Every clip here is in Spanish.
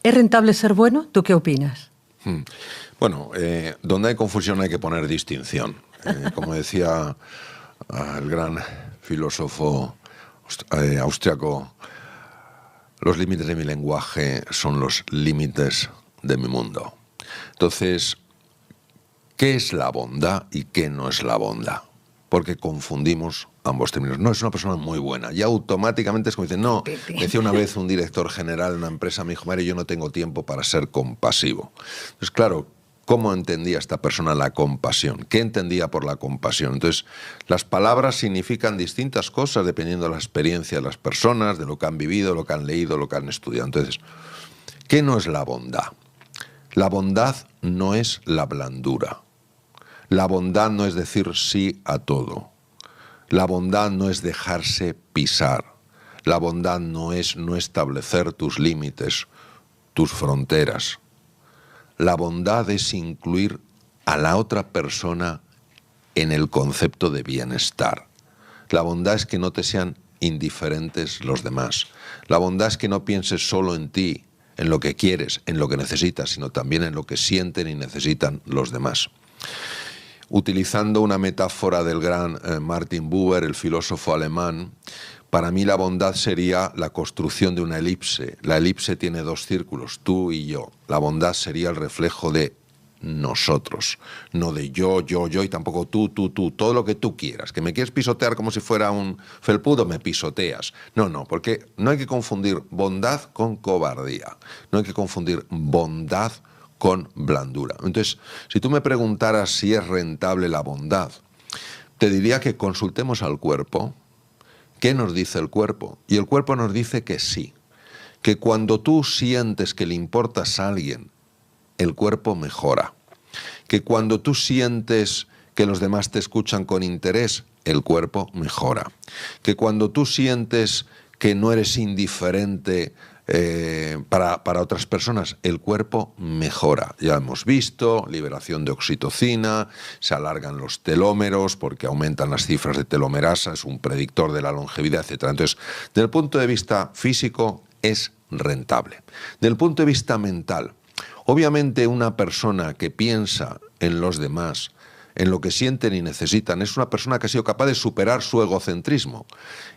¿Es rentable ser bueno? ¿Tú qué opinas? Bueno, donde hay confusión hay que poner distinción. Como decía el gran filósofo austriaco, los límites de mi lenguaje son los límites de mi mundo. Entonces, ¿qué es la bondad y qué no es la bondad? Porque confundimos ambos términos. No, es una persona muy buena. Y automáticamente es como dicen, no, decía una vez un director general de una empresa, me dijo, Mario, yo no tengo tiempo para ser compasivo. Entonces, claro, ¿cómo entendía esta persona la compasión? ¿Qué entendía por la compasión? Entonces, las palabras significan distintas cosas dependiendo de la experiencia de las personas, de lo que han vivido, lo que han leído, lo que han estudiado. Entonces, ¿qué no es la bondad? La bondad no es la blandura. La bondad no es decir sí a todo. La bondad no es dejarse pisar. La bondad no es no establecer tus límites, tus fronteras. La bondad es incluir a la otra persona en el concepto de bienestar. La bondad es que no te sean indiferentes los demás. La bondad es que no pienses solo en ti, en lo que quieres, en lo que necesitas, sino también en lo que sienten y necesitan los demás. Utilizando una metáfora del gran Martin Buber, el filósofo alemán, para mí la bondad sería la construcción de una elipse. La elipse tiene dos círculos, tú y yo. La bondad sería el reflejo de nosotros, no de yo, y tampoco tú, todo lo que tú quieras. Que me quieres pisotear como si fuera un felpudo, me pisoteas. No, porque no hay que confundir bondad con cobardía. No hay que confundir bondad con blandura. Entonces, si tú me preguntaras si es rentable la bondad, te diría que consultemos al cuerpo. ¿Qué nos dice el cuerpo? Y el cuerpo nos dice que sí, que cuando tú sientes que le importas a alguien, el cuerpo mejora, que cuando tú sientes que los demás te escuchan con interés, el cuerpo mejora, que cuando tú sientes que no eres indiferente para otras personas, el cuerpo mejora. Ya hemos visto, liberación de oxitocina, se alargan los telómeros porque aumentan las cifras de telomerasa, es un predictor de la longevidad, etc. Entonces, desde el punto de vista físico, es rentable. Desde el punto de vista mental, obviamente una persona que piensa en los demás, en lo que sienten y necesitan, es una persona que ha sido capaz de superar su egocentrismo.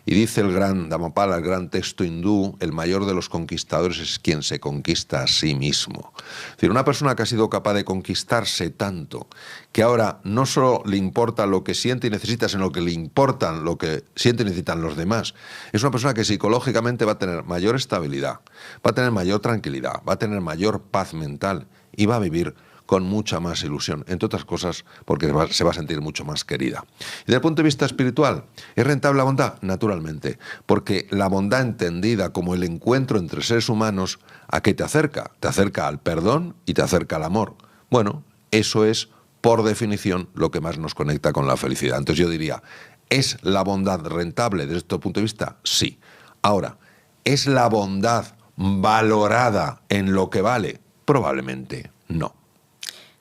Y dice el gran Dhammapada, el gran texto hindú, el mayor de los conquistadores es quien se conquista a sí mismo. Es decir, una persona que ha sido capaz de conquistarse tanto, que ahora no solo le importa lo que siente y necesita, sino que le importan lo que sienten y necesitan los demás, es una persona que psicológicamente va a tener mayor estabilidad, va a tener mayor tranquilidad, va a tener mayor paz mental y va a vivir con mucha más ilusión, entre otras cosas porque se va a sentir mucho más querida. Y desde el punto de vista espiritual, ¿es rentable la bondad? Naturalmente, porque la bondad entendida como el encuentro entre seres humanos, ¿a qué te acerca? Te acerca al perdón y te acerca al amor. Bueno, eso es, por definición, lo que más nos conecta con la felicidad. Entonces yo diría, ¿es la bondad rentable desde este punto de vista? Sí. Ahora, ¿es la bondad valorada en lo que vale? Probablemente no.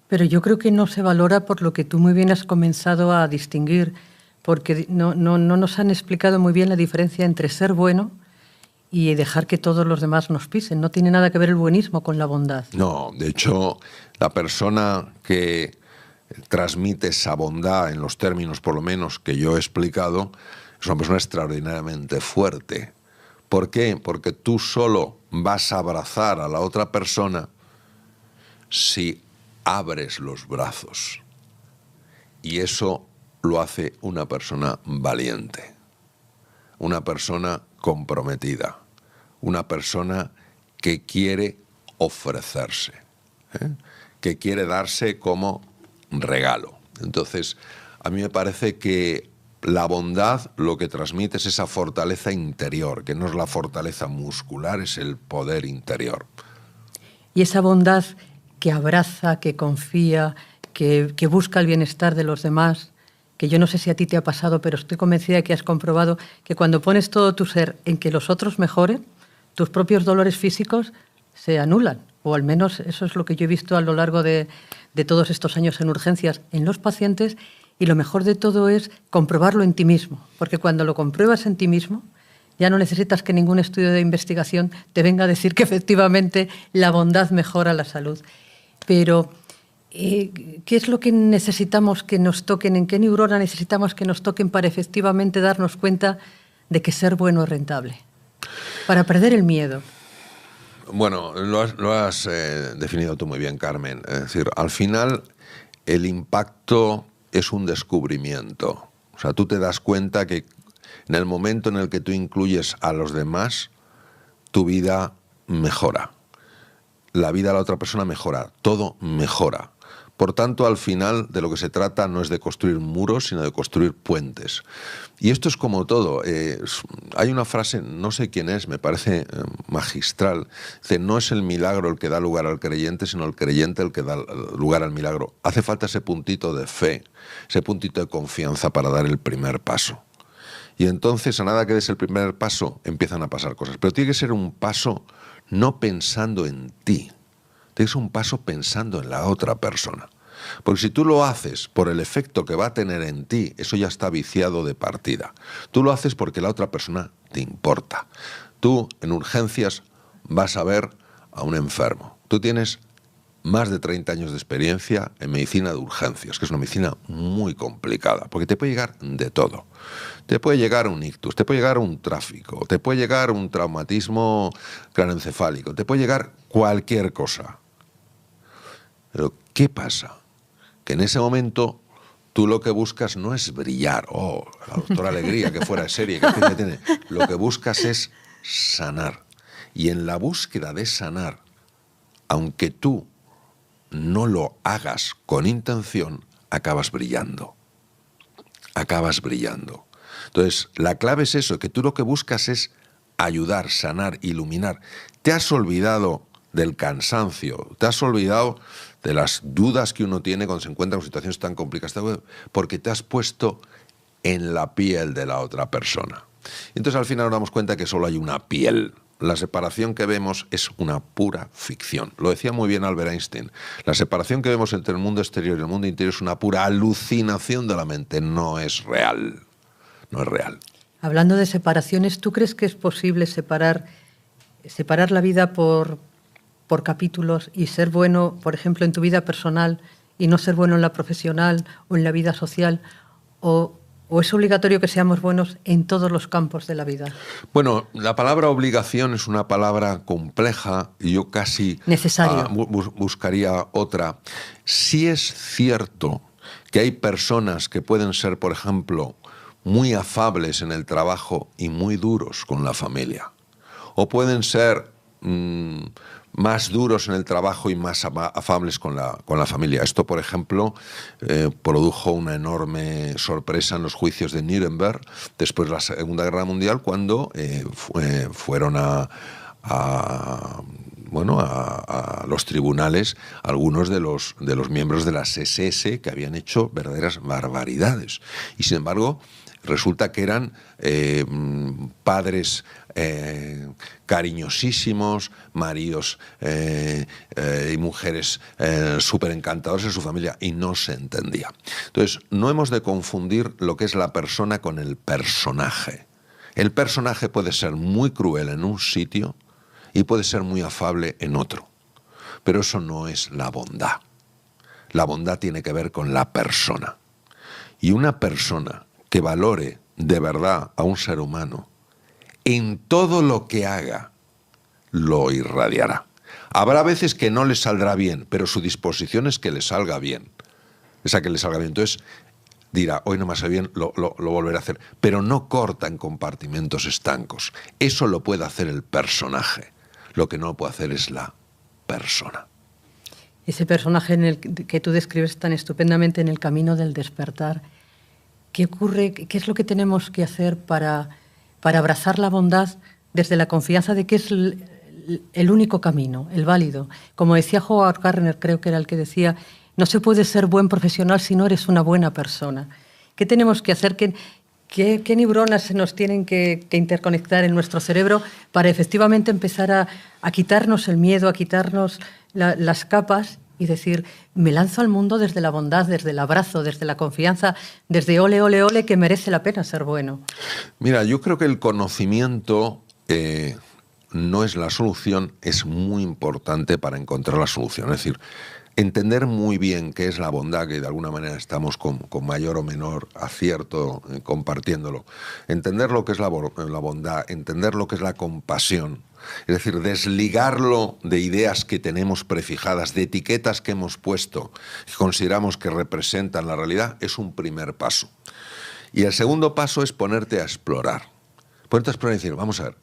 Pero yo creo que no se valora por lo que tú muy bien has comenzado a distinguir, porque no nos han explicado muy bien la diferencia entre ser bueno y dejar que todos los demás nos pisen. No tiene nada que ver el buenismo con la bondad. No, de hecho, la persona que transmite esa bondad en los términos, por lo menos, que yo he explicado, es una persona extraordinariamente fuerte. ¿Por qué? Porque tú solo vas a abrazar a la otra persona si abres los brazos. Y eso lo hace una persona valiente, una persona comprometida, una persona que quiere ofrecerse, que quiere darse como regalo. Entonces, a mí me parece que la bondad lo que transmite es esa fortaleza interior, que no es la fortaleza muscular, es el poder interior. Y esa bondad que abraza, que confía, que busca el bienestar de los demás, que yo no sé si a ti te ha pasado, pero estoy convencida de que has comprobado que cuando pones todo tu ser en que los otros mejoren, tus propios dolores físicos se anulan, o al menos eso es lo que yo he visto a lo largo de todos estos años en urgencias en los pacientes, y lo mejor de todo es comprobarlo en ti mismo, porque cuando lo compruebas en ti mismo, Ya no necesitas que ningún estudio de investigación te venga a decir que efectivamente la bondad mejora la salud. Pero, ¿qué es lo que necesitamos que nos toquen? ¿En qué neurona necesitamos que nos toquen para efectivamente darnos cuenta de que ser bueno es rentable? Para perder el miedo. Bueno, lo has definido tú muy bien, Carmen. Es decir, al final el impacto es un descubrimiento. O sea, tú te das cuenta que en el momento en el que tú incluyes a los demás, tu vida mejora. La vida de la otra persona mejora. Todo mejora. Por tanto, al final de lo que se trata no es de construir muros, sino de construir puentes. Y esto es como todo. Hay una frase, no sé quién es, me parece magistral. Dice, no es el milagro el que da lugar al creyente, sino el creyente el que da lugar al milagro. Hace falta ese puntito de fe, ese puntito de confianza para dar el primer paso. Y entonces, a nada que des el primer paso, empiezan a pasar cosas. Pero tiene que ser un paso no pensando en ti. Tiene que ser un paso pensando en la otra persona. Porque si tú lo haces por el efecto que va a tener en ti, eso ya está viciado de partida. Tú lo haces porque la otra persona te importa. Tú, en urgencias, vas a ver a un enfermo. Tú tienes más de 30 años de experiencia en medicina de urgencias, que es una medicina muy complicada, porque te puede llegar de todo. Te puede llegar un ictus, te puede llegar un tráfico, te puede llegar un traumatismo craneoencefálico, te puede llegar cualquier cosa. Pero, ¿qué pasa? Que en ese momento tú lo que buscas no es brillar, la doctora Alegría, que fuera serie, que tiene. Lo que buscas es sanar. Y en la búsqueda de sanar, aunque tú no lo hagas con intención, acabas brillando. Acabas brillando. Entonces, la clave es eso, que tú lo que buscas es ayudar, sanar, iluminar. Te has olvidado del cansancio, te has olvidado de las dudas que uno tiene cuando se encuentra en situaciones tan complicadas, porque te has puesto en la piel de la otra persona. Entonces, al final nos damos cuenta que solo hay una piel. La separación que vemos es una pura ficción. Lo decía muy bien Albert Einstein. La separación que vemos entre el mundo exterior y el mundo interior es una pura alucinación de la mente. No es real. No es real. Hablando de separaciones, ¿tú crees que es posible separar la vida por capítulos y ser bueno, por ejemplo, en tu vida personal y no ser bueno en la profesional o en la vida social? ¿O es obligatorio que seamos buenos en todos los campos de la vida? Bueno, la palabra obligación es una palabra compleja y yo casi buscaría otra. Sí es cierto que hay personas que pueden ser, por ejemplo, muy afables en el trabajo y muy duros con la familia. O pueden ser más duros en el trabajo y más afables con la familia. Esto, por ejemplo, produjo una enorme sorpresa en los juicios de Nuremberg después de la Segunda Guerra Mundial, cuando fueron a los tribunales algunos de los miembros de las SS que habían hecho verdaderas barbaridades. Y sin embargo, resulta que eran padres cariñosísimos, maridos y mujeres súper encantadores en su familia, y no se entendía. Entonces, no hemos de confundir lo que es la persona con el personaje. El personaje puede ser muy cruel en un sitio y puede ser muy afable en otro, pero eso no es la bondad. La bondad tiene que ver con la persona. Y una persona que valore de verdad a un ser humano, en todo lo que haga, lo irradiará. Habrá veces que no le saldrá bien, pero su disposición es que le salga bien. Esa que le salga bien. Entonces dirá, hoy no me sale bien, lo volveré a hacer. Pero no corta en compartimentos estancos. Eso lo puede hacer el personaje. Lo que no lo puede hacer es la persona. Ese personaje en el que tú describes tan estupendamente en el camino del despertar, ¿qué ocurre? ¿Qué es lo que tenemos que hacer para abrazar la bondad desde la confianza de que es el único camino, el válido? Como decía Howard Gardner, creo que era el que decía, no se puede ser buen profesional si no eres una buena persona. ¿Qué tenemos que hacer? ¿Qué neuronas se nos tienen que interconectar en nuestro cerebro para efectivamente empezar a quitarnos el miedo, a quitarnos las capas y decir, me lanzo al mundo desde la bondad, desde el abrazo, desde la confianza, desde ole, ole, ole, que merece la pena ser bueno. Mira, yo creo que el conocimiento no es la solución, es muy importante para encontrar la solución. Es decir, entender muy bien qué es la bondad, que de alguna manera estamos con mayor o menor acierto compartiéndolo. Entender lo que es la bondad, entender lo que es la compasión. Es decir, desligarlo de ideas que tenemos prefijadas, de etiquetas que hemos puesto, que consideramos que representan la realidad, es un primer paso. Y el segundo paso es ponerte a explorar. Ponerte a explorar y decir, vamos a ver,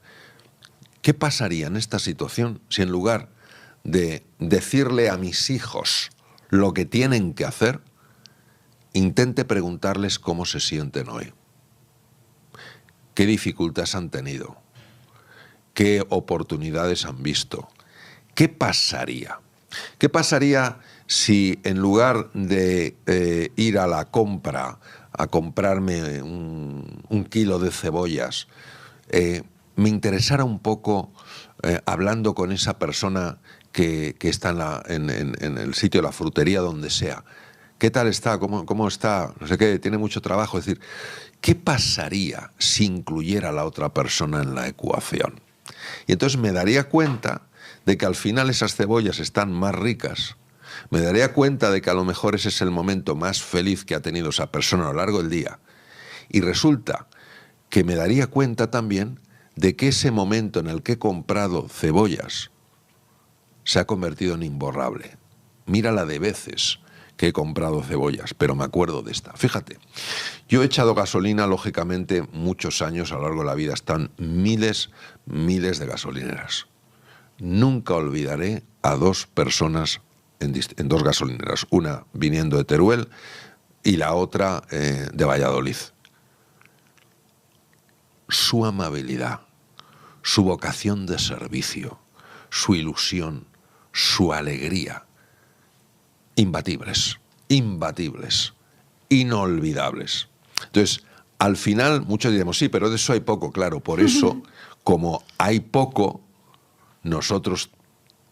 ¿qué pasaría en esta situación si en lugar de decirle a mis hijos lo que tienen que hacer, intente preguntarles cómo se sienten hoy? ¿Qué dificultades han tenido? ¿Qué oportunidades han visto? ¿Qué pasaría? ¿Qué pasaría si en lugar de ir a la compra a comprarme un kilo de cebollas, me interesara un poco hablando con esa persona que está en el sitio de la frutería, donde sea? ¿Qué tal está? ¿Cómo está? No sé qué, tiene mucho trabajo. Es decir, ¿qué pasaría si incluyera a la otra persona en la ecuación? Y entonces me daría cuenta de que al final esas cebollas están más ricas. Me daría cuenta de que a lo mejor ese es el momento más feliz que ha tenido esa persona a lo largo del día. Y resulta que me daría cuenta también de que ese momento en el que he comprado cebollas se ha convertido en imborrable. Mira la de veces que he comprado cebollas, pero me acuerdo de esta. Fíjate, yo he echado gasolina, lógicamente, muchos años a lo largo de la vida. Están miles de gasolineras. Nunca olvidaré a dos personas en dos gasolineras, una viniendo de Teruel y la otra de Valladolid. Su amabilidad, su vocación de servicio, su ilusión, su alegría, imbatibles, inolvidables. Entonces, al final, muchos diremos, sí, pero de eso hay poco, claro. Por eso, como hay poco, nosotros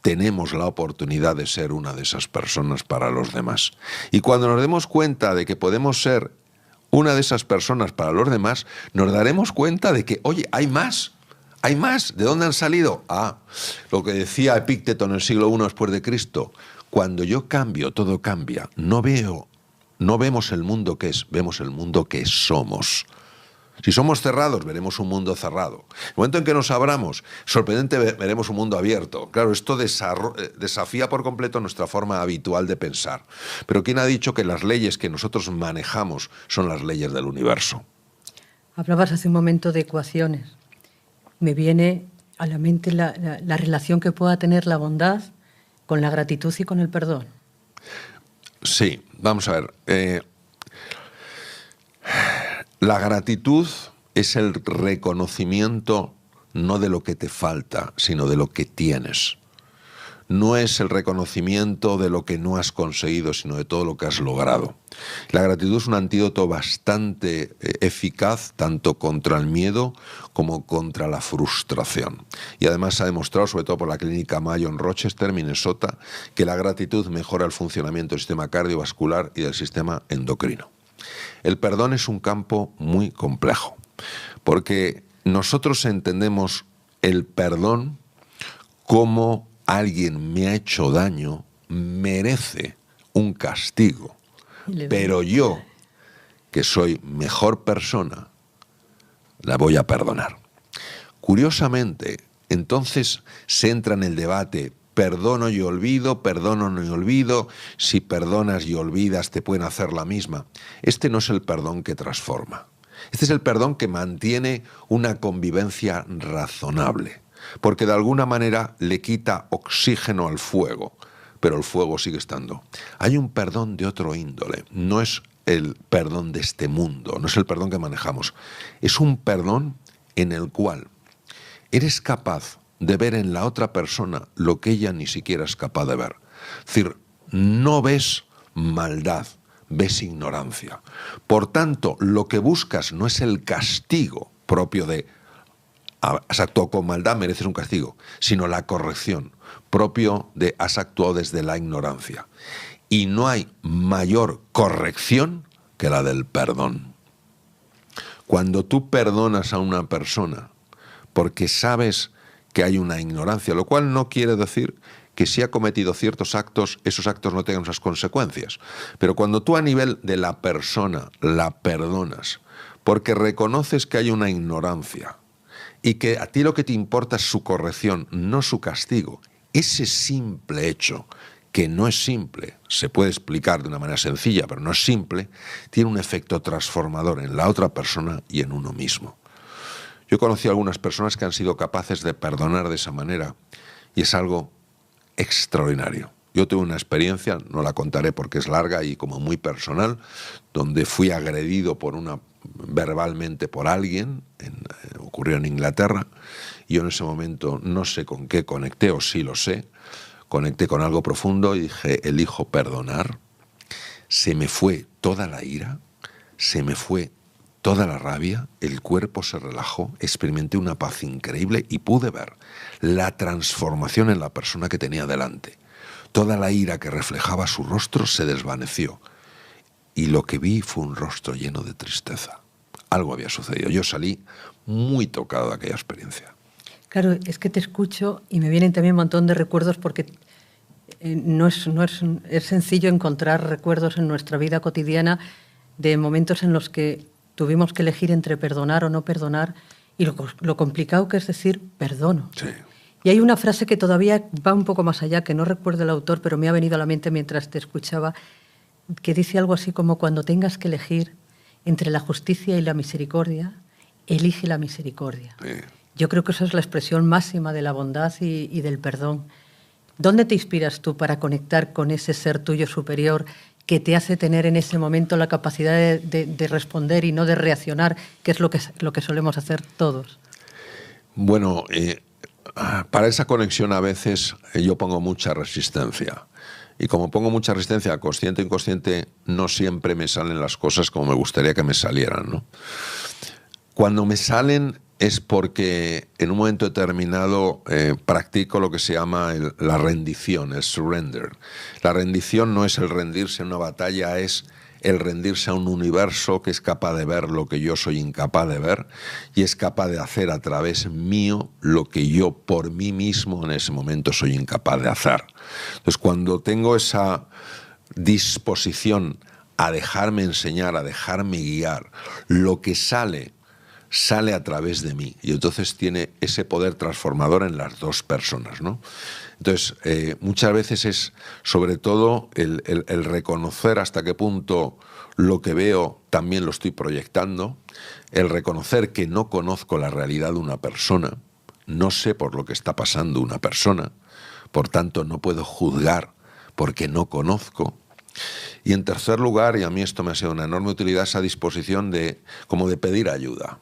tenemos la oportunidad de ser una de esas personas para los demás. Y cuando nos demos cuenta de que podemos ser una de esas personas para los demás, nos daremos cuenta de que, oye, hay más. Hay más. ¿De dónde han salido? Lo que decía Epícteto en el siglo I después de Cristo. Cuando yo cambio, todo cambia. No vemos el mundo que es, vemos el mundo que somos. Si somos cerrados, veremos un mundo cerrado. En el momento en que nos abramos, sorprendente, veremos un mundo abierto. Claro, esto desafía por completo nuestra forma habitual de pensar. Pero ¿quién ha dicho que las leyes que nosotros manejamos son las leyes del universo? Hablabas hace un momento de ecuaciones. Me viene a la mente la relación que pueda tener la bondad con la gratitud y con el perdón. Sí, vamos a ver. La gratitud es el reconocimiento no de lo que te falta, sino de lo que tienes. No es el reconocimiento de lo que no has conseguido, sino de todo lo que has logrado. La gratitud es un antídoto bastante eficaz, tanto contra el miedo como contra la frustración. Y además se ha demostrado, sobre todo por la clínica Mayo en Rochester, Minnesota, que la gratitud mejora el funcionamiento del sistema cardiovascular y del sistema endocrino. El perdón es un campo muy complejo, porque nosotros entendemos el perdón como alguien me ha hecho daño, merece un castigo, pero yo, que soy mejor persona, la voy a perdonar. Curiosamente, entonces se entra en el debate, perdono y olvido, perdono y olvido, si perdonas y olvidas te pueden hacer la misma. Este no es el perdón que transforma. Este es el perdón que mantiene una convivencia razonable, porque de alguna manera le quita oxígeno al fuego, pero el fuego sigue estando. Hay un perdón de otro índole, no es el perdón de este mundo, no es el perdón que manejamos. Es un perdón en el cual eres capaz de ver en la otra persona lo que ella ni siquiera es capaz de ver. Es decir, no ves maldad, ves ignorancia. Por tanto, lo que buscas no es el castigo propio de has actuado con maldad, mereces un castigo, sino la corrección, propio de has actuado desde la ignorancia. Y no hay mayor corrección que la del perdón. Cuando tú perdonas a una persona porque sabes que hay una ignorancia, lo cual no quiere decir que si ha cometido ciertos actos, esos actos no tengan esas consecuencias. Pero cuando tú a nivel de la persona la perdonas porque reconoces que hay una ignorancia y que a ti lo que te importa es su corrección, no su castigo, ese simple hecho, que no es simple, se puede explicar de una manera sencilla, pero no es simple, tiene un efecto transformador en la otra persona y en uno mismo. Yo he conocido a algunas personas que han sido capaces de perdonar de esa manera y es algo extraordinario. Yo tuve una experiencia, no la contaré porque es larga y como muy personal, donde fui agredido verbalmente por alguien, ocurrió en Inglaterra, y yo en ese momento no sé con qué conecté, o sí lo sé, conecté con algo profundo y dije, elijo perdonar. Se me fue toda la ira, se me fue toda la rabia, el cuerpo se relajó, experimenté una paz increíble y pude ver la transformación en la persona que tenía delante. Toda la ira que reflejaba su rostro se desvaneció y lo que vi fue un rostro lleno de tristeza. Algo había sucedido. Yo salí muy tocado de aquella experiencia. Claro, es que te escucho y me vienen también un montón de recuerdos porque es sencillo encontrar recuerdos en nuestra vida cotidiana de momentos en los que tuvimos que elegir entre perdonar o no perdonar y lo complicado que es decir perdono. Sí. Y hay una frase que todavía va un poco más allá, que no recuerdo el autor, pero me ha venido a la mente mientras te escuchaba, que dice algo así como cuando tengas que elegir entre la justicia y la misericordia, elige la misericordia. Sí. Yo creo que esa es la expresión máxima de la bondad y del perdón. ¿Dónde te inspiras tú para conectar con ese ser tuyo superior que te hace tener en ese momento la capacidad de responder y no de reaccionar, que es lo que solemos hacer todos? Bueno, para esa conexión a veces yo pongo mucha resistencia. Y como pongo mucha resistencia, consciente o inconsciente, no siempre me salen las cosas como me gustaría que me salieran, ¿no? Cuando me salen es porque en un momento determinado practico lo que se llama la rendición, el surrender. La rendición no es el rendirse en una batalla, es el rendirse a un universo que es capaz de ver lo que yo soy incapaz de ver y es capaz de hacer a través mío lo que yo por mí mismo en ese momento soy incapaz de hacer. Entonces, cuando tengo esa disposición a dejarme enseñar, a dejarme guiar, lo que sale a través de mí y entonces tiene ese poder transformador en las dos personas, ¿no? Entonces, muchas veces es sobre todo el reconocer hasta qué punto lo que veo también lo estoy proyectando, el reconocer que no conozco la realidad de una persona, no sé por lo que está pasando una persona, por tanto no puedo juzgar porque no conozco. Y en tercer lugar, y a mí esto me ha sido una enorme utilidad, esa disposición de pedir ayuda.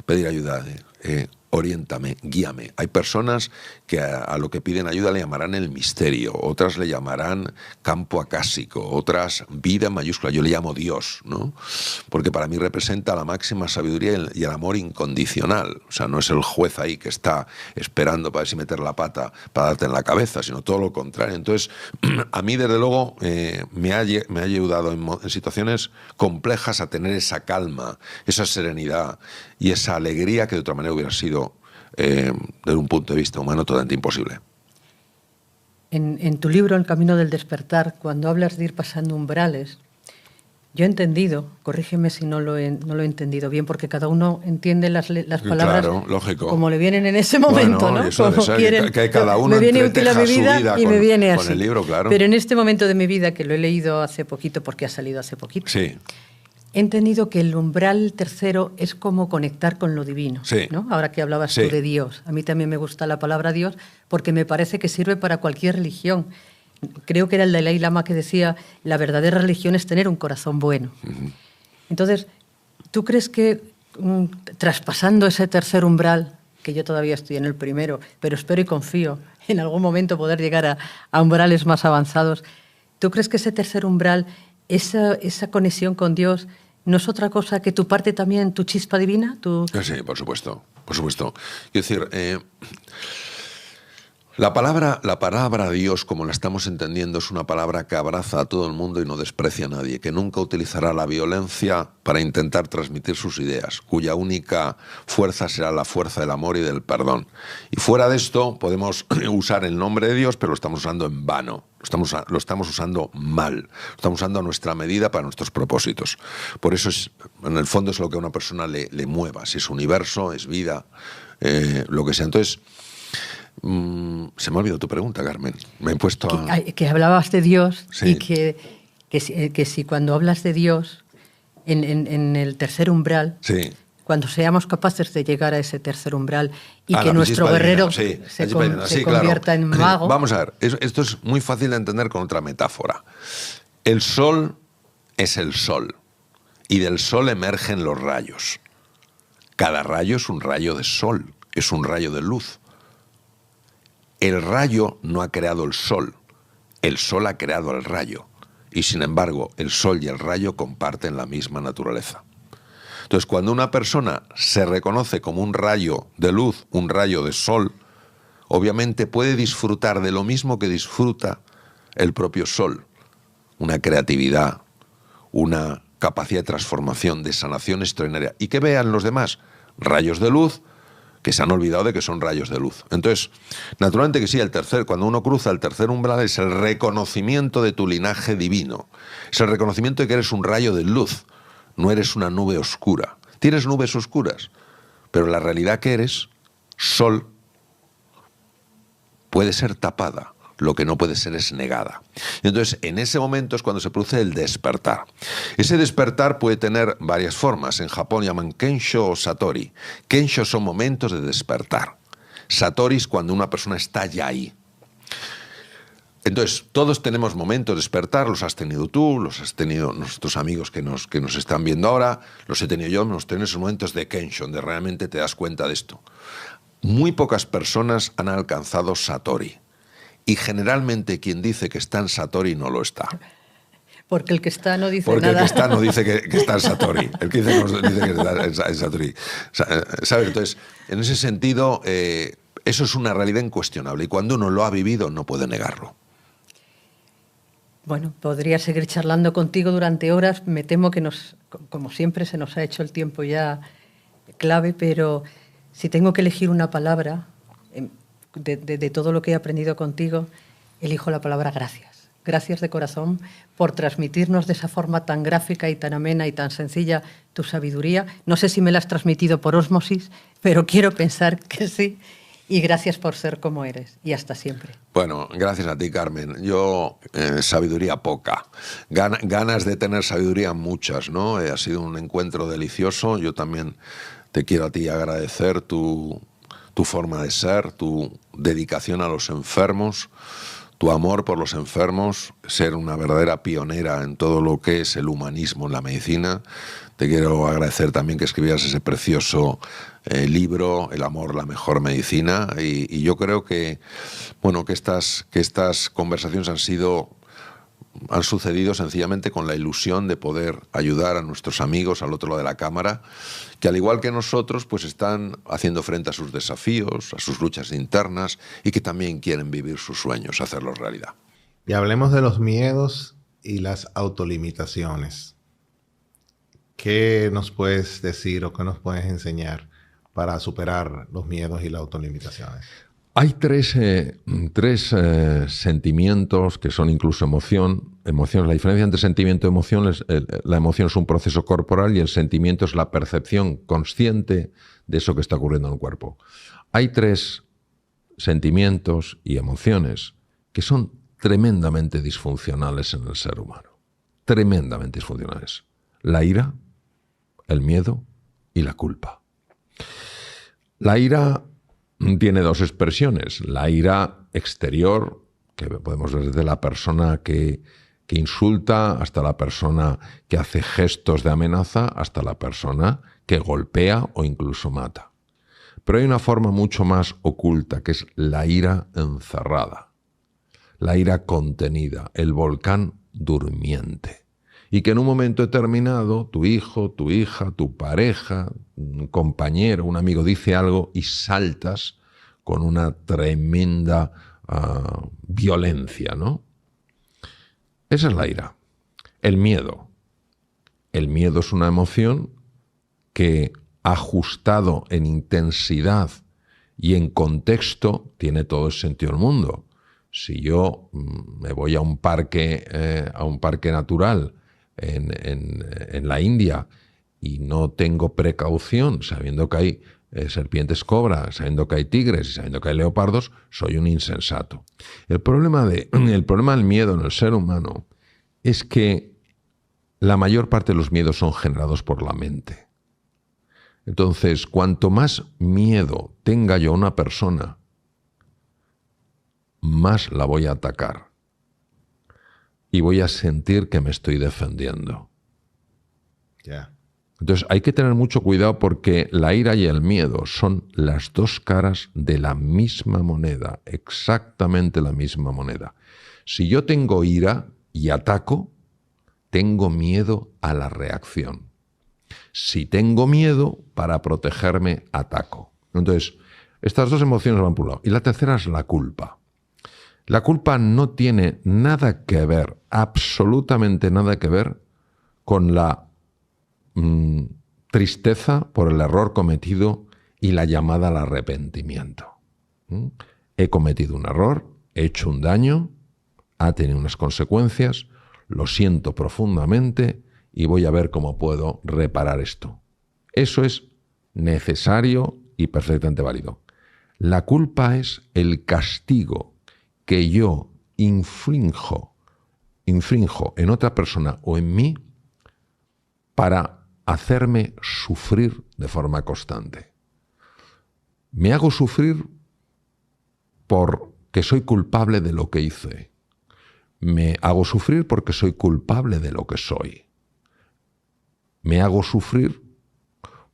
Pedir ayuda, oriéntame, guíame. Hay personas que a lo que piden ayuda le llamarán el misterio, otras le llamarán campo acásico, otras vida en mayúscula. Yo le llamo Dios, ¿no? Porque para mí representa la máxima sabiduría y el amor incondicional. O sea, no es el juez ahí que está esperando para ver si meter la pata para darte en la cabeza, sino todo lo contrario. Entonces, a mí desde luego me ha ayudado en situaciones complejas a tener esa calma, esa serenidad y esa alegría que de otra manera hubiera sido desde un punto de vista humano totalmente imposible. En tu libro El camino del despertar, cuando hablas de ir pasando umbrales, yo he entendido, corrígeme si no lo he entendido bien, porque cada uno entiende las palabras, claro, lógico, como le vienen en ese momento, bueno, ¿no? Eso como quieren, que cada uno me viene útil a mi vida y me viene así. Con el libro, claro. Pero en este momento de mi vida, que lo he leído hace poquito, porque ha salido hace poquito, sí. He entendido que el umbral tercero es como conectar con lo divino, sí. ¿no? Ahora que hablabas sí. tú de Dios. A mí también me gusta la palabra Dios porque me parece que sirve para cualquier religión. Creo que era el Dalai Lama que decía, la verdadera religión es tener un corazón bueno. Uh-huh. Entonces, ¿tú crees que traspasando ese tercer umbral, que yo todavía estoy en el primero, pero espero y confío en algún momento poder llegar a umbrales más avanzados, ¿tú crees que ese tercer umbral, esa conexión con Dios, no es otra cosa que tu parte también, tu chispa divina? Sí, por supuesto. Por supuesto. Quiero decir, la palabra Dios, como la estamos entendiendo, es una palabra que abraza a todo el mundo y no desprecia a nadie, que nunca utilizará la violencia para intentar transmitir sus ideas, cuya única fuerza será la fuerza del amor y del perdón. Y fuera de esto podemos usar el nombre de Dios, pero lo estamos usando en vano, lo estamos usando mal, lo estamos usando a nuestra medida para nuestros propósitos. Por eso, en el fondo, es lo que a una persona le mueva, si es universo, es vida, lo que sea. Entonces, se me ha olvidado tu pregunta, Carmen. Me he puesto a... que hablabas de Dios, sí. Y que si cuando hablas de Dios en el tercer umbral, Sí. cuando seamos capaces de llegar a ese tercer umbral y Ah, que nuestro guerrero sí, se sí, convierta claro. en mago... Vamos a ver, esto es muy fácil de entender con otra metáfora. El sol es el sol y del sol emergen los rayos. Cada rayo es un rayo de sol, es un rayo de luz. El rayo no ha creado el sol ha creado el rayo, y sin embargo el sol y el rayo comparten la misma naturaleza. Entonces, cuando una persona se reconoce como un rayo de luz, un rayo de sol, obviamente puede disfrutar de lo mismo que disfruta el propio sol, una creatividad, una capacidad de transformación, de sanación extraordinaria, y que vean los demás rayos de luz que se han olvidado de que son rayos de luz. Entonces, naturalmente que sí, cuando uno cruza el tercer umbral es el reconocimiento de tu linaje divino. Es el reconocimiento de que eres un rayo de luz, no eres una nube oscura. Tienes nubes oscuras, pero la realidad que eres, sol, puede ser tapada. Lo que no puede ser es negada. Entonces, en ese momento es cuando se produce el despertar. Ese despertar puede tener varias formas. En Japón llaman Kensho o Satori. Kensho son momentos de despertar. Satori es cuando una persona está ya ahí. Entonces, todos tenemos momentos de despertar. Los has tenido tú, los has tenido nuestros amigos que nos están viendo ahora, los he tenido yo, hemos tenido esos momentos de Kensho, donde realmente te das cuenta de esto. Muy pocas personas han alcanzado Satori. Y generalmente quien dice que está en Satori no lo está. Porque el que está no dice Porque nada. Porque el que está no dice que está en Satori. El que dice no dice que está en Satori. ¿Sabes? Entonces, en ese sentido, eso es una realidad incuestionable. Y cuando uno lo ha vivido, no puede negarlo. Bueno, podría seguir charlando contigo durante horas. Me temo que como siempre, se nos ha hecho el tiempo ya clave, pero si tengo que elegir una palabra... De todo lo que he aprendido contigo, elijo la palabra gracias. Gracias de corazón por transmitirnos de esa forma tan gráfica y tan amena y tan sencilla tu sabiduría. No sé si me la has transmitido por ósmosis, pero quiero pensar que sí. Y gracias por ser como eres. Y hasta siempre. Bueno, gracias a ti, Carmen. Yo, sabiduría poca. Ganas de tener sabiduría muchas, ¿no? Ha sido un encuentro delicioso. Yo también te quiero a ti agradecer tu forma de ser, tu dedicación a los enfermos, tu amor por los enfermos, ser una verdadera pionera en todo lo que es el humanismo en la medicina. Te quiero agradecer también que escribieras ese precioso libro, El amor, la mejor medicina. Y yo creo que, bueno, que estas conversaciones han sucedido sencillamente con la ilusión de poder ayudar a nuestros amigos al otro lado de la cámara, que al igual que nosotros, pues están haciendo frente a sus desafíos, a sus luchas internas y que también quieren vivir sus sueños, hacerlos realidad. Y hablemos de los miedos y las autolimitaciones. ¿Qué nos puedes decir o qué nos puedes enseñar para superar los miedos y las autolimitaciones? Hay tres sentimientos que son incluso emociones. La diferencia entre sentimiento y emoción es la emoción es un proceso corporal y el sentimiento es la percepción consciente de eso que está ocurriendo en el cuerpo. Hay tres sentimientos y emociones que son tremendamente disfuncionales en el ser humano. Tremendamente disfuncionales. La ira, el miedo y la culpa. La ira tiene dos expresiones. La ira exterior, que podemos ver desde la persona que insulta, hasta la persona que hace gestos de amenaza, hasta la persona que golpea o incluso mata. Pero hay una forma mucho más oculta, que es la ira encerrada, la ira contenida, el volcán durmiente. Y que en un momento determinado tu hijo, tu hija, tu pareja, un compañero, un amigo dice algo y saltas con una tremenda violencia, ¿no? Esa es la ira. El miedo. El miedo es una emoción que, ajustado en intensidad y en contexto, tiene todo el sentido del mundo. Si yo me voy a un parque natural en la India y no tengo precaución, sabiendo que hay serpientes cobra, sabiendo que hay tigres y sabiendo que hay leopardos, soy un insensato. El problema del miedo en el ser humano es que la mayor parte de los miedos son generados por la mente. Entonces, cuanto más miedo tenga yo a una persona, más la voy a atacar y voy a sentir que me estoy defendiendo. Ya. Entonces hay que tener mucho cuidado porque la ira y el miedo son las dos caras de la misma moneda, exactamente la misma moneda. Si yo tengo ira y ataco, tengo miedo a la reacción. Si tengo miedo, para protegerme, ataco. Entonces, estas dos emociones van por un lado. Y la tercera es la culpa. La culpa no tiene nada que ver, absolutamente nada que ver, con la tristeza por el error cometido y la llamada al arrepentimiento. He cometido un error, he hecho un daño, ha tenido unas consecuencias, lo siento profundamente y voy a ver cómo puedo reparar esto. Eso es necesario y perfectamente válido. La culpa es el castigo que yo infrinjo en otra persona o en mí para hacerme sufrir de forma constante. Me hago sufrir porque soy culpable de lo que hice. Me hago sufrir porque soy culpable de lo que soy. Me hago sufrir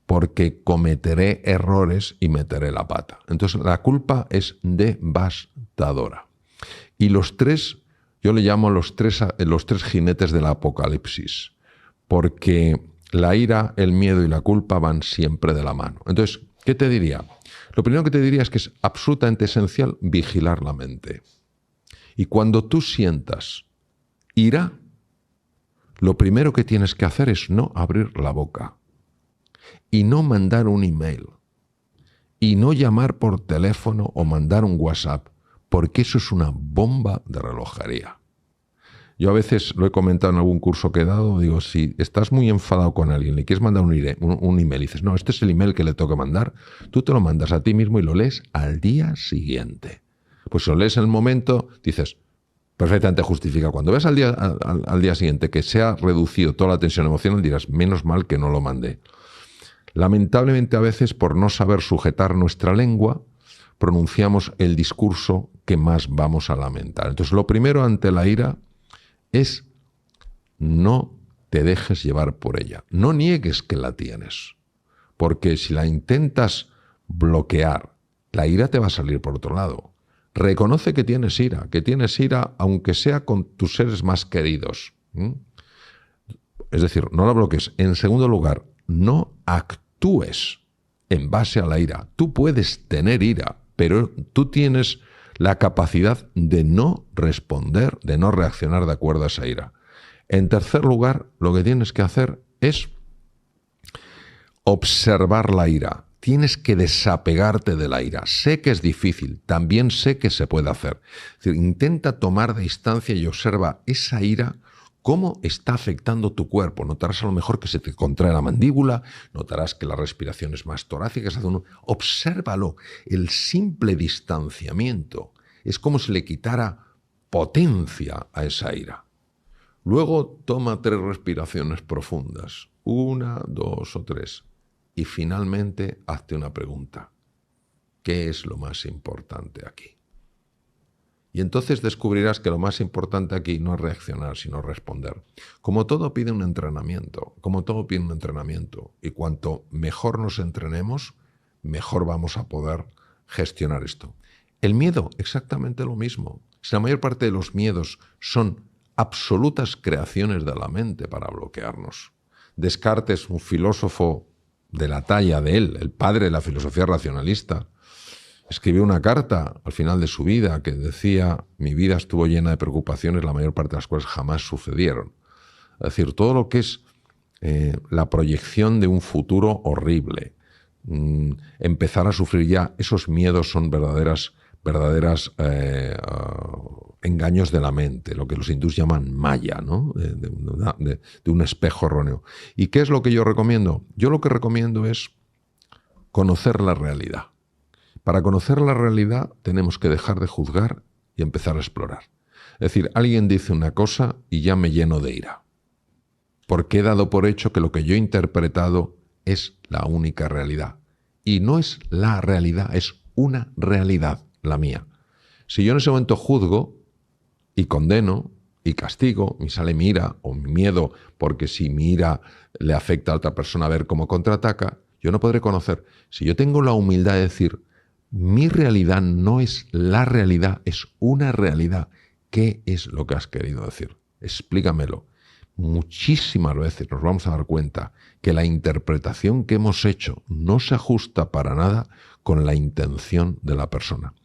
porque cometeré errores y meteré la pata. Entonces la culpa es devastadora. Y los tres, yo le llamo los tres jinetes del apocalipsis, porque la ira, el miedo y la culpa van siempre de la mano. Entonces, ¿qué te diría? Lo primero que te diría es que es absolutamente esencial vigilar la mente. Y cuando tú sientas ira, lo primero que tienes que hacer es no abrir la boca y no mandar un email y no llamar por teléfono o mandar un WhatsApp, porque eso es una bomba de relojería. Yo a veces lo he comentado en algún curso que he dado, digo, si estás muy enfadado con alguien, le quieres mandar un email y dices, no, este es el email que le tengo que mandar, tú te lo mandas a ti mismo y lo lees al día siguiente. Pues si lo lees en el momento, dices, perfectamente justifica. Cuando ves al día siguiente que se ha reducido toda la tensión emocional, dirás, menos mal que no lo mandé. Lamentablemente a veces, por no saber sujetar nuestra lengua, pronunciamos el discurso que más vamos a lamentar. Entonces, lo primero ante la ira es no te dejes llevar por ella. No niegues que la tienes, porque si la intentas bloquear, la ira te va a salir por otro lado. Reconoce que tienes ira aunque sea con tus seres más queridos. Es decir, no la bloquees. En segundo lugar, no actúes en base a la ira. Tú puedes tener ira, pero tú tienes la capacidad de no responder, de no reaccionar de acuerdo a esa ira. En tercer lugar, lo que tienes que hacer es observar la ira. Tienes que desapegarte de la ira. Sé que es difícil, también sé que se puede hacer. Es decir, intenta tomar distancia y observa esa ira, cómo está afectando tu cuerpo. Notarás a lo mejor que se te contrae la mandíbula, notarás que la respiración es más torácica. Obsérvalo. El simple distanciamiento es como si le quitara potencia a esa ira. Luego toma 3 respiraciones profundas. 1, 2 o 3. Y finalmente hazte una pregunta. ¿Qué es lo más importante aquí? Y entonces descubrirás que lo más importante aquí no es reaccionar, sino responder. Como todo pide un entrenamiento, y cuanto mejor nos entrenemos, mejor vamos a poder gestionar esto. El miedo, exactamente lo mismo. Si la mayor parte de los miedos son absolutas creaciones de la mente para bloquearnos. Descartes, un filósofo de la talla de él, el padre de la filosofía racionalista, escribió una carta al final de su vida que decía: mi vida estuvo llena de preocupaciones, la mayor parte de las cuales jamás sucedieron. Es decir, todo lo que es la proyección de un futuro horrible, empezar a sufrir ya, esos miedos son verdaderas engaños de la mente, lo que los hindús llaman maya, ¿no? de un espejo erróneo. ¿Y qué es lo que yo recomiendo? Yo lo que recomiendo es conocer la realidad. Para conocer la realidad tenemos que dejar de juzgar y empezar a explorar. Es decir, alguien dice una cosa y ya me lleno de ira, porque he dado por hecho que lo que yo he interpretado es la única realidad. Y no es la realidad, es una realidad, la mía. Si yo en ese momento juzgo y condeno y castigo, me sale mi ira o mi miedo, porque si mi ira le afecta a otra persona a ver cómo contraataca, yo no podré conocer. Si yo tengo la humildad de decir: mi realidad no es la realidad, es una realidad. ¿Qué es lo que has querido decir? Explícamelo. Muchísimas veces nos vamos a dar cuenta que la interpretación que hemos hecho no se ajusta para nada con la intención de la persona.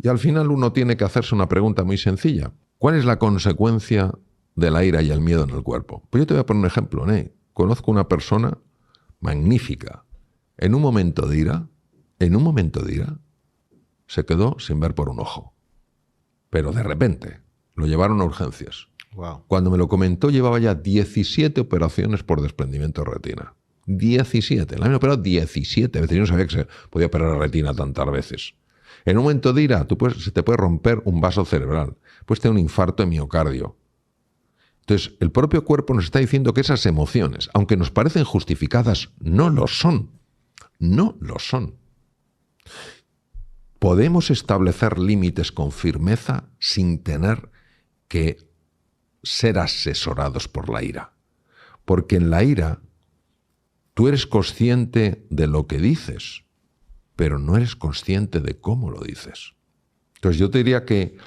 Y al final uno tiene que hacerse una pregunta muy sencilla. ¿Cuál es la consecuencia de la ira y el miedo en el cuerpo? Pues yo te voy a poner un ejemplo, ¿no? Conozco una persona magnífica. En un momento de ira, se quedó sin ver por un ojo. Pero de repente lo llevaron a urgencias. Wow. Cuando me lo comentó, llevaba ya 17 operaciones por desprendimiento de retina. 17. La habían operado 17 veces. Yo no sabía que se podía operar la retina tantas veces. En un momento de ira, se te puede romper un vaso cerebral. Puedes tener un infarto de miocardio. Entonces, el propio cuerpo nos está diciendo que esas emociones, aunque nos parecen justificadas, no lo son. No lo son. Podemos establecer límites con firmeza sin tener que ser asesorados por la ira. Porque en la ira tú eres consciente de lo que dices, pero no eres consciente de cómo lo dices. Entonces yo te diría que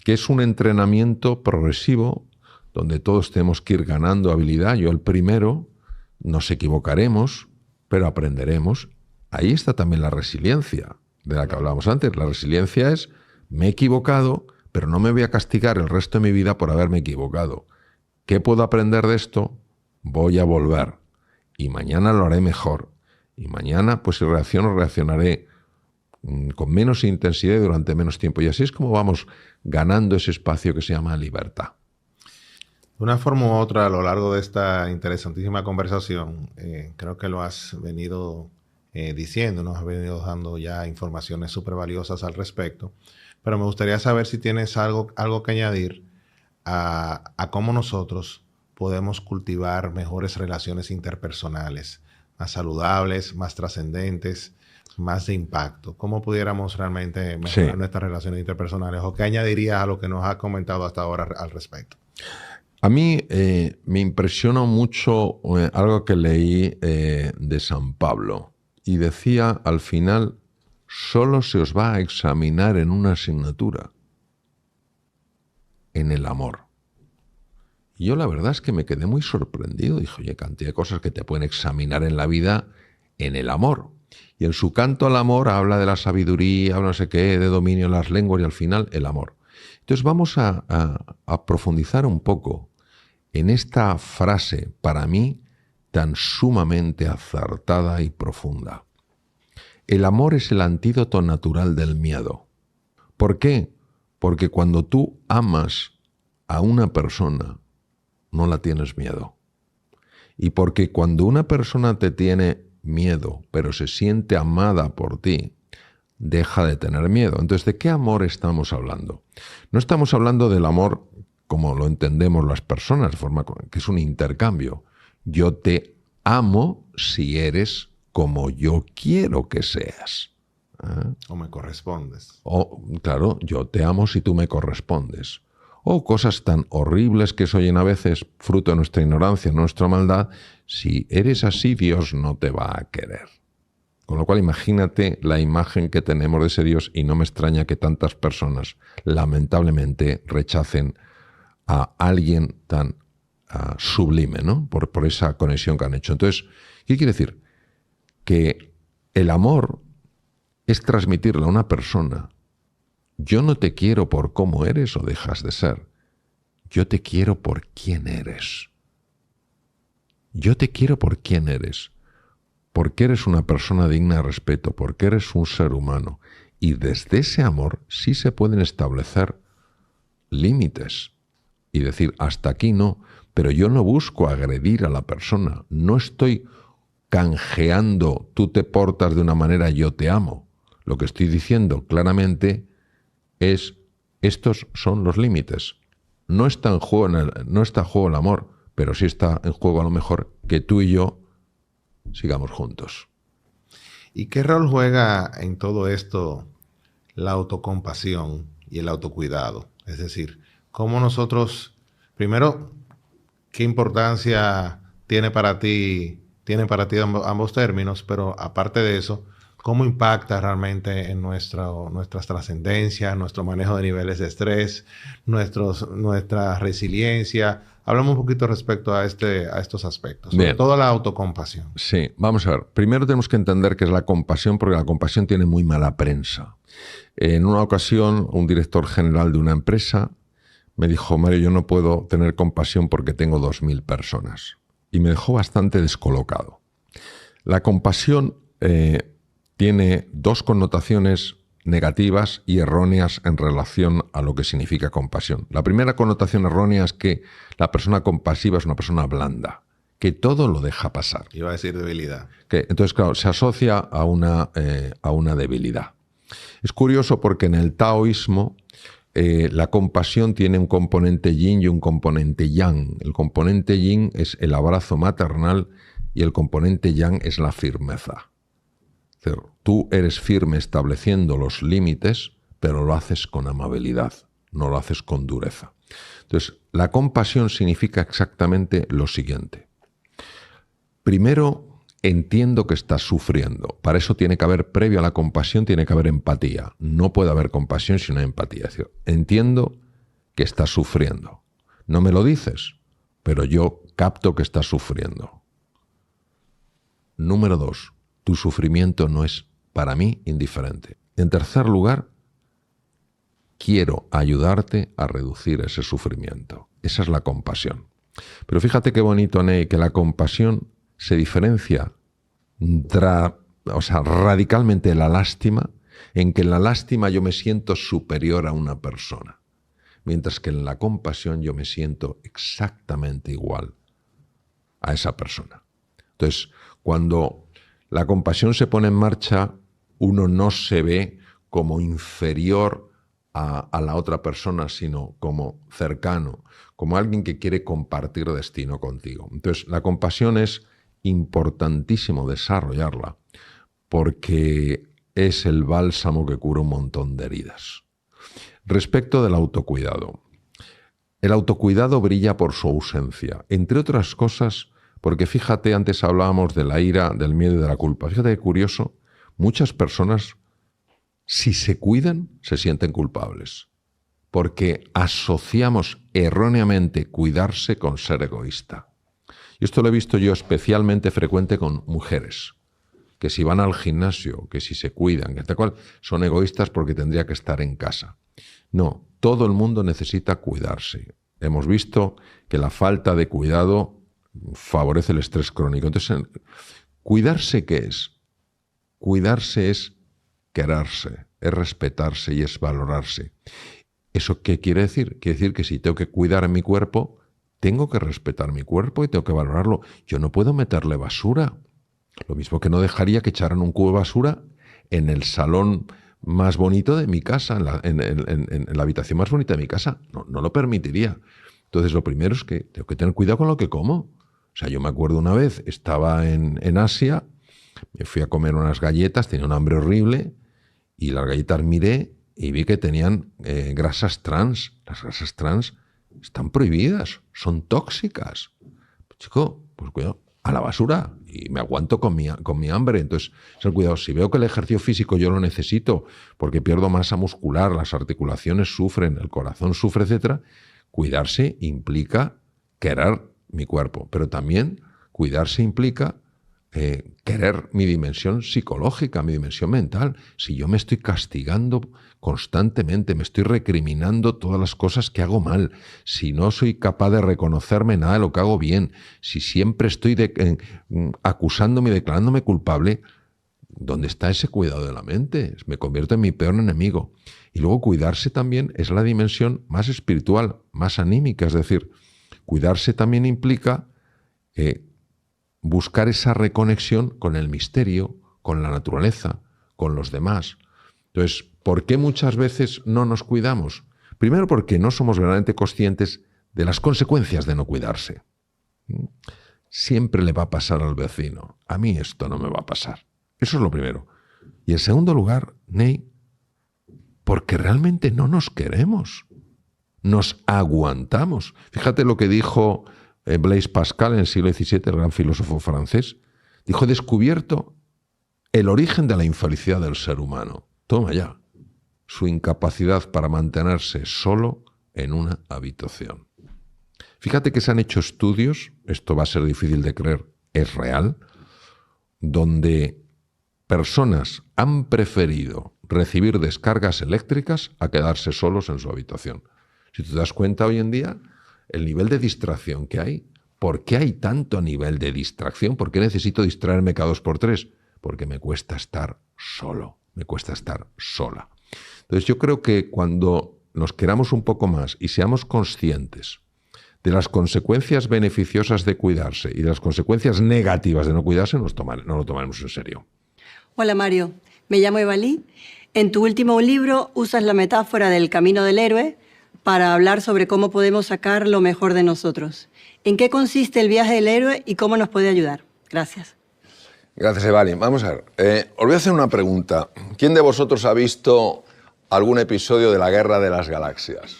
es un entrenamiento progresivo donde todos tenemos que ir ganando habilidad. Yo el primero, nos equivocaremos, pero aprenderemos. Ahí está también la resiliencia de la que hablábamos antes. La resiliencia es: me he equivocado, pero no me voy a castigar el resto de mi vida por haberme equivocado. ¿Qué puedo aprender de esto? Voy a volver. Y mañana lo haré mejor. Y mañana, pues si reacciono, reaccionaré con menos intensidad y durante menos tiempo. Y así es como vamos ganando ese espacio que se llama libertad. De una forma u otra, a lo largo de esta interesantísima conversación, creo que lo has venido diciendo, nos has venido dando ya informaciones súper valiosas al respecto. Pero me gustaría saber si tienes algo que añadir a cómo nosotros podemos cultivar mejores relaciones interpersonales, más saludables, más trascendentes, más de impacto. ¿Cómo pudiéramos realmente mejorar nuestras relaciones interpersonales? ¿O qué añadirías a lo que nos has comentado hasta ahora al respecto? A mí me impresionó mucho algo que leí de San Pablo. Y decía al final: solo se os va a examinar en una asignatura, en el amor. Y yo la verdad es que me quedé muy sorprendido. Dije: oye, cantidad de cosas que te pueden examinar en la vida en el amor. Y en su canto al amor habla de la sabiduría, habla no sé qué, de dominio de las lenguas y al final el amor. Entonces vamos a profundizar un poco en esta frase, para mí, tan sumamente acertada y profunda. El amor es el antídoto natural del miedo. ¿Por qué? Porque cuando tú amas a una persona, no la tienes miedo. Y porque cuando una persona te tiene miedo, pero se siente amada por ti, deja de tener miedo. Entonces, ¿de qué amor estamos hablando? No estamos hablando del amor como lo entendemos las personas, de forma que es un intercambio. Yo te amo si eres como yo quiero que seas. O me correspondes. O, claro, yo te amo si tú me correspondes. O cosas tan horribles que se oyen a veces, fruto de nuestra ignorancia, nuestra maldad: si eres así, Dios no te va a querer. Con lo cual, imagínate la imagen que tenemos de ese Dios, y no me extraña que tantas personas, lamentablemente, rechacen a alguien tan sublime, ¿no? Por esa conexión que han hecho. Entonces, ¿qué quiere decir? Que el amor es transmitirle a una persona: yo no te quiero por cómo eres o dejas de ser, yo te quiero por quién eres. Yo te quiero por quién eres, porque eres una persona digna de respeto, porque eres un ser humano. Y desde ese amor sí se pueden establecer límites y decir, hasta aquí no, pero yo no busco agredir a la persona, no estoy canjeando, tú te portas de una manera, yo te amo. Lo que estoy diciendo claramente es, estos son los límites. No está en juego no está en juego el amor, pero sí está en juego a lo mejor que tú y yo sigamos juntos. ¿Y qué rol juega en todo esto la autocompasión y el autocuidado? Es decir, cómo nosotros, primero, qué importancia tiene para ti ambos términos, pero aparte de eso, cómo impacta realmente en nuestras trascendencias, nuestro manejo de niveles de estrés, nuestra resiliencia. Hablamos un poquito respecto a estos aspectos, sobre todo la autocompasión. Sí, vamos a ver. Primero tenemos que entender qué es la compasión, porque la compasión tiene muy mala prensa. En una ocasión, un director general de una empresa me dijo, Mario, yo no puedo tener compasión porque tengo 2.000 personas. Y me dejó bastante descolocado. La compasión tiene dos connotaciones negativas y erróneas en relación a lo que significa compasión. La primera connotación errónea es que la persona compasiva es una persona blanda, que todo lo deja pasar. Iba a decir debilidad. Entonces, claro, se asocia a una debilidad. Es curioso porque en el taoísmo la compasión tiene un componente yin y un componente yang. El componente yin es el abrazo maternal y el componente yang es la firmeza. Es decir, tú eres firme estableciendo los límites, pero lo haces con amabilidad, no lo haces con dureza. Entonces, la compasión significa exactamente lo siguiente. Primero, entiendo que estás sufriendo. Para eso tiene que haber, previo a la compasión, tiene que haber empatía. No puede haber compasión sin empatía. Es decir, entiendo que estás sufriendo. No me lo dices, pero yo capto que estás sufriendo. Número 2, tu sufrimiento no es, para mí, indiferente. En tercer lugar, quiero ayudarte a reducir ese sufrimiento. Esa es la compasión. Pero fíjate qué bonito, Ney, que la compasión se diferencia radicalmente de la lástima, en que en la lástima yo me siento superior a una persona, mientras que en la compasión yo me siento exactamente igual a esa persona. Entonces, cuando la compasión se pone en marcha, uno no se ve como inferior a la otra persona, sino como cercano, como alguien que quiere compartir destino contigo. Entonces, la compasión es importantísimo desarrollarla porque es el bálsamo que cura un montón de heridas. Respecto del autocuidado. El autocuidado brilla por su ausencia, entre otras cosas porque fíjate, antes hablábamos de la ira, del miedo y de la culpa. Fíjate qué curioso, muchas personas, si se cuidan, se sienten culpables, porque asociamos erróneamente cuidarse con ser egoísta. Y esto lo he visto yo especialmente frecuente con mujeres, que si van al gimnasio, que si se cuidan, que tal cual, son egoístas porque tendría que estar en casa. No, todo el mundo necesita cuidarse. Hemos visto que la falta de cuidado favorece el estrés crónico. Entonces, ¿cuidarse qué es? Cuidarse es quererse, es respetarse y es valorarse. ¿Eso qué quiere decir? Quiere decir que si tengo que cuidar mi cuerpo, tengo que respetar mi cuerpo y tengo que valorarlo. Yo no puedo meterle basura. Lo mismo que no dejaría que echaran un cubo de basura en el salón más bonito de mi casa, en la habitación más bonita de mi casa. No lo permitiría. Entonces, lo primero es que tengo que tener cuidado con lo que como. O sea, yo me acuerdo una vez, estaba en Asia, me fui a comer unas galletas, tenía un hambre horrible, y las galletas miré y vi que tenían grasas trans. Las grasas trans están prohibidas, son tóxicas. Chico, pues cuidado, a la basura, y me aguanto con mi hambre. Entonces, cuidado, si veo que el ejercicio físico yo lo necesito porque pierdo masa muscular, las articulaciones sufren, el corazón sufre, etc., Cuidarse implica querer mi cuerpo, pero también cuidarse implica querer mi dimensión psicológica, mi dimensión mental. Si yo me estoy castigando constantemente, me estoy recriminando todas las cosas que hago mal, si no soy capaz de reconocerme nada de lo que hago bien, si siempre estoy acusándome y declarándome culpable, ¿dónde está ese cuidado de la mente? Me convierto en mi peor enemigo. Y luego cuidarse también es la dimensión más espiritual, más anímica, es decir, cuidarse también implica buscar esa reconexión con el misterio, con la naturaleza, con los demás. Entonces, ¿por qué muchas veces no nos cuidamos? Primero porque no somos verdaderamente conscientes de las consecuencias de no cuidarse. Siempre le va a pasar al vecino. A mí esto no me va a pasar. Eso es lo primero. Y en segundo lugar, Ney, porque realmente no nos queremos. Nos aguantamos. Fíjate lo que dijo Blaise Pascal en el siglo XVII, el gran filósofo francés. Dijo: he descubierto el origen de la infelicidad del ser humano. Toma ya. Su incapacidad para mantenerse solo en una habitación. Fíjate que se han hecho estudios, esto va a ser difícil de creer, es real, donde personas han preferido recibir descargas eléctricas a quedarse solos en su habitación. Si te das cuenta hoy en día, el nivel de distracción que hay, ¿por qué hay tanto nivel de distracción? ¿Por qué necesito distraerme cada 2 por 3? Porque me cuesta estar solo, me cuesta estar sola. Entonces yo creo que cuando nos queramos un poco más y seamos conscientes de las consecuencias beneficiosas de cuidarse y de las consecuencias negativas de no cuidarse, no lo tomaremos en serio. Hola Mario, me llamo Evalí. En tu último libro usas la metáfora del camino del héroe para hablar sobre cómo podemos sacar lo mejor de nosotros. ¿En qué consiste el viaje del héroe y cómo nos puede ayudar? Gracias. Gracias, Evali. Vamos a ver. Os voy a hacer una pregunta. ¿Quién de vosotros ha visto algún episodio de la Guerra de las Galaxias?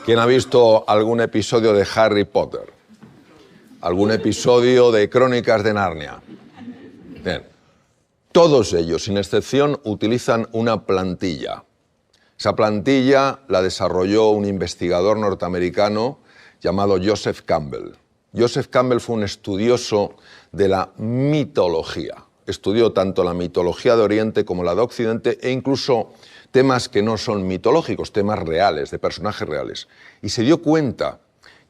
¿Quién ha visto algún episodio de Harry Potter? ¿Algún episodio de Crónicas de Narnia? Bien. Todos ellos, sin excepción, utilizan una plantilla. Esa plantilla la desarrolló un investigador norteamericano llamado Joseph Campbell. Joseph Campbell fue un estudioso de la mitología. Estudió tanto la mitología de Oriente como la de Occidente e incluso temas que no son mitológicos, temas reales, de personajes reales. Y se dio cuenta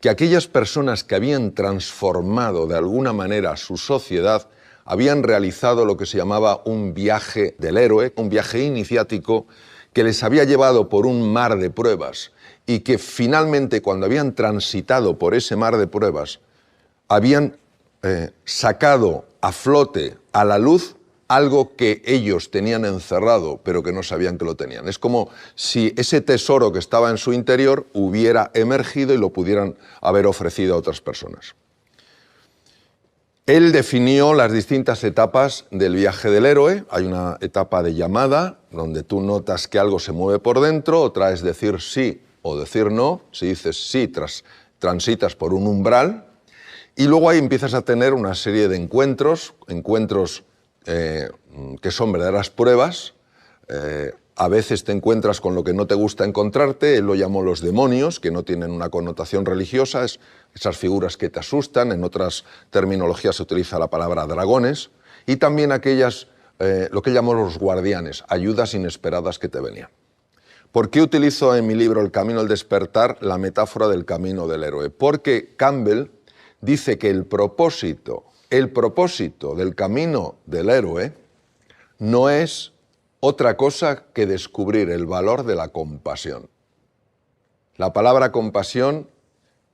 que aquellas personas que habían transformado de alguna manera su sociedad habían realizado lo que se llamaba un viaje del héroe, un viaje iniciático que les había llevado por un mar de pruebas y que finalmente, cuando habían transitado por ese mar de pruebas, habían sacado a flote, a la luz, algo que ellos tenían encerrado, pero que no sabían que lo tenían. Es como si ese tesoro que estaba en su interior hubiera emergido y lo pudieran haber ofrecido a otras personas. Él definió las distintas etapas del viaje del héroe. Hay una etapa de llamada, donde tú notas que algo se mueve por dentro, otra es decir sí o decir no. Si dices sí, transitas por un umbral, y luego ahí empiezas a tener una serie de encuentros que son verdaderas pruebas. A veces te encuentras con lo que no te gusta encontrarte. Él lo llamó los demonios, que no tienen una connotación religiosa, esas figuras que te asustan. En otras terminologías se utiliza la palabra dragones. Y también aquellas, lo que llamó los guardianes, ayudas inesperadas que te venían. ¿Por qué utilizo en mi libro El camino al despertar la metáfora del camino del héroe? Porque Campbell dice que el propósito del camino del héroe no es otra cosa que descubrir el valor de la compasión. La palabra compasión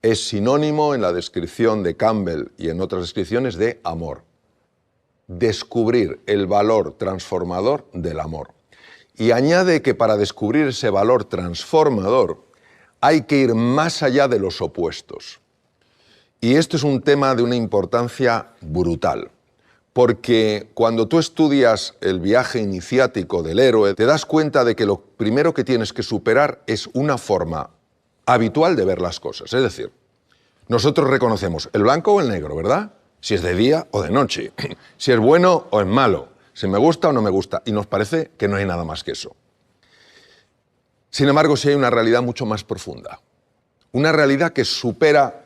es sinónimo en la descripción de Campbell y en otras descripciones de amor. Descubrir el valor transformador del amor. Y añade que para descubrir ese valor transformador hay que ir más allá de los opuestos. Y esto es un tema de una importancia brutal. Porque cuando tú estudias el viaje iniciático del héroe, te das cuenta de que lo primero que tienes que superar es una forma habitual de ver las cosas. Es decir, nosotros reconocemos el blanco o el negro, ¿verdad? Si es de día o de noche, si es bueno o es malo, si me gusta o no me gusta, y nos parece que no hay nada más que eso. Sin embargo, sí hay una realidad mucho más profunda. Una realidad que supera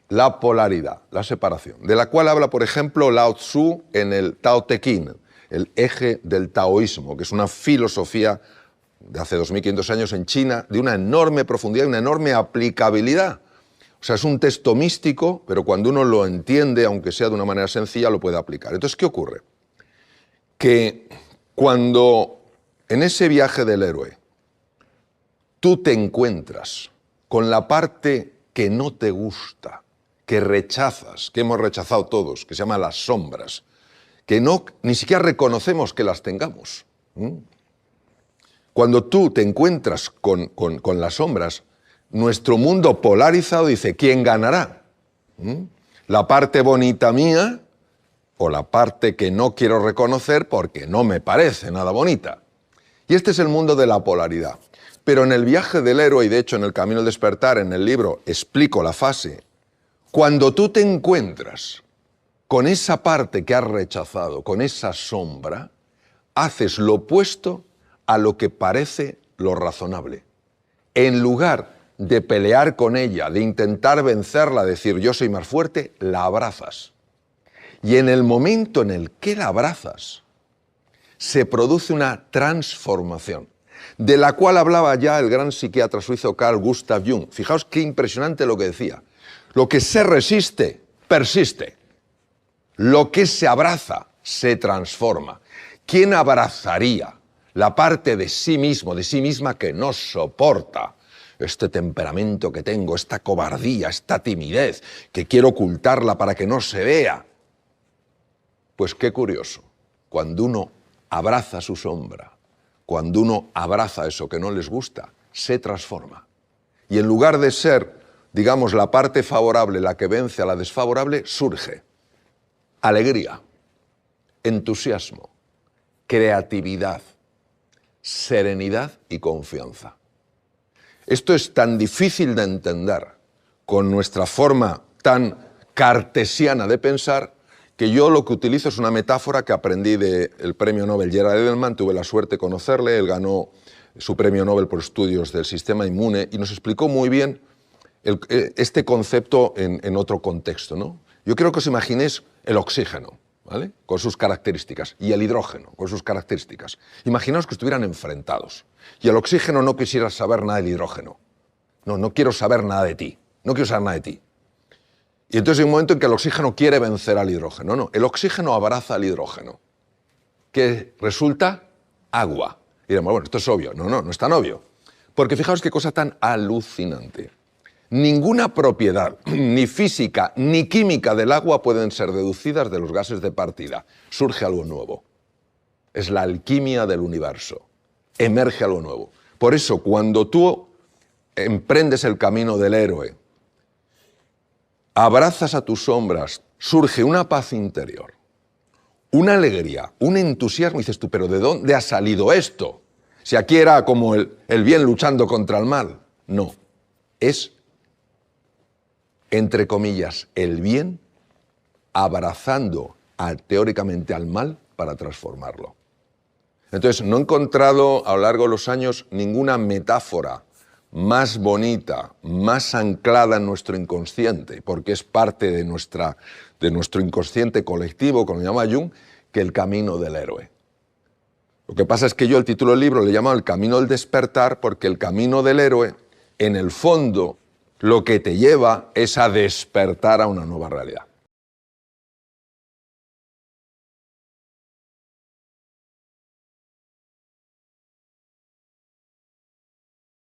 la polaridad, la separación, de la cual habla, por ejemplo, Lao Tzu en el Tao Te Ching, el eje del taoísmo, que es una filosofía de hace 2500 años en China, de una enorme profundidad y una enorme aplicabilidad. O sea, es un texto místico, pero cuando uno lo entiende, aunque sea de una manera sencilla, lo puede aplicar. Entonces, ¿qué ocurre? Que cuando en ese viaje del héroe tú te encuentras con la parte que no te gusta, que rechazas, que hemos rechazado todos, que se llama las sombras, que ni siquiera reconocemos que las tengamos. Cuando tú te encuentras con las sombras, nuestro mundo polarizado dice, ¿quién ganará? ¿La parte bonita mía o la parte que no quiero reconocer porque no me parece nada bonita? Y este es el mundo de la polaridad. Pero en el viaje del héroe, y de hecho en el Camino del Despertar, en el libro, explico la fase. Cuando tú te encuentras con esa parte que has rechazado, con esa sombra, haces lo opuesto a lo que parece lo razonable. En lugar de pelear con ella, de intentar vencerla, decir yo soy más fuerte, la abrazas. Y en el momento en el que la abrazas, se produce una transformación, de la cual hablaba ya el gran psiquiatra suizo Carl Gustav Jung. Fijaos qué impresionante lo que decía. Lo que se resiste, persiste. Lo que se abraza, se transforma. ¿Quién abrazaría la parte de sí mismo, de sí misma que no soporta este temperamento que tengo, esta cobardía, esta timidez, que quiero ocultarla para que no se vea? Pues qué curioso, cuando uno abraza su sombra, cuando uno abraza eso que no les gusta, se transforma. Y en lugar de ser, digamos, la parte favorable la que vence a la desfavorable, surge alegría, entusiasmo, creatividad, serenidad y confianza. Esto es tan difícil de entender con nuestra forma tan cartesiana de pensar que yo lo que utilizo es una metáfora que aprendí del premio Nobel Gerald Edelman. Tuve la suerte de conocerle, él ganó su premio Nobel por estudios del sistema inmune y nos explicó muy bien este concepto en otro contexto, ¿no? Yo quiero que os imaginéis el oxígeno, ¿vale?, con sus características, y el hidrógeno con sus características. Imaginaos que estuvieran enfrentados y el oxígeno no quisiera saber nada del hidrógeno. No quiero saber nada de ti, no quiero saber nada de ti. Y entonces hay un momento en que el oxígeno quiere vencer al hidrógeno. No, el oxígeno abraza al hidrógeno, que resulta agua. Y diremos, bueno, esto es obvio. No es tan obvio. Porque fijaos qué cosa tan alucinante. Ninguna propiedad, ni física ni química del agua pueden ser deducidas de los gases de partida. Surge algo nuevo. Es la alquimia del universo. Emerge algo nuevo. Por eso, cuando tú emprendes el camino del héroe, abrazas a tus sombras, surge una paz interior, una alegría, un entusiasmo. Y dices tú, ¿pero de dónde ha salido esto? Si aquí era como el bien luchando contra el mal. No, es, entre comillas, el bien abrazando teóricamente al mal para transformarlo. Entonces, no he encontrado a lo largo de los años ninguna metáfora más bonita, más anclada en nuestro inconsciente, porque es parte de nuestro inconsciente colectivo, como lo llama Jung, que el camino del héroe. Lo que pasa es que yo el título del libro le he llamado El camino del despertar, porque el camino del héroe, en el fondo, lo que te lleva es a despertar a una nueva realidad.